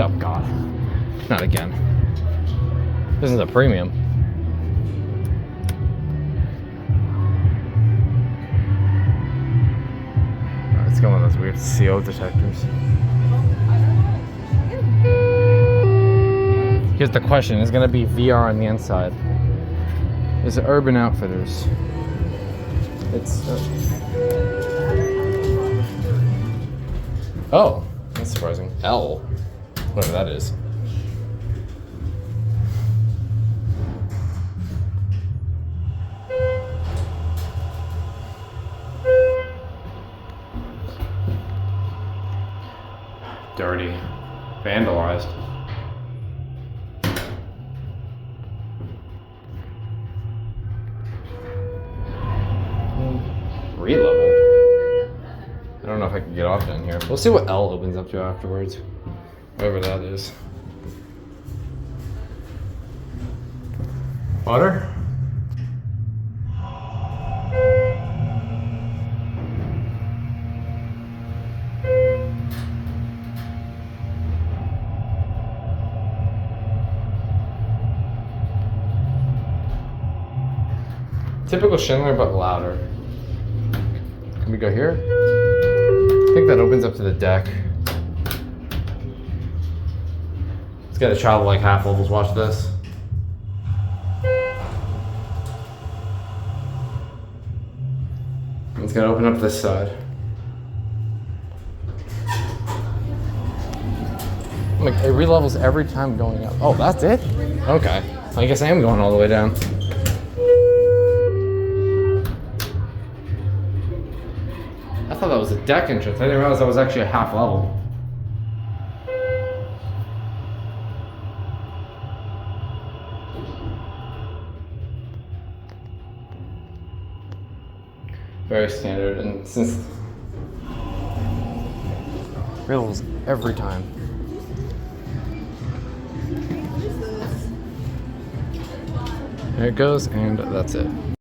Oh God, not again. This is a premium. Let's go on those weird CO detectors. Here's the question, is it gonna be VR on the inside? Is it Urban Outfitters? It's oh, that's surprising. L, whatever that is. Dirty, vandalized. Re-leveled. I don't know if I can get off down here. We'll see what L opens up to afterwards. Whatever that is. Water? Typical Schindler, but louder. Can we go here? I think that opens up to the deck. Let's get a travel like half levels. Watch this. It's gonna open up this side. Like, it re-levels every time going up. Oh, that's it? Okay. I guess I am going all the way down. I thought that was a deck entrance. I didn't realize that was actually a half level. Very standard, and since reels every time. There it goes, and that's it.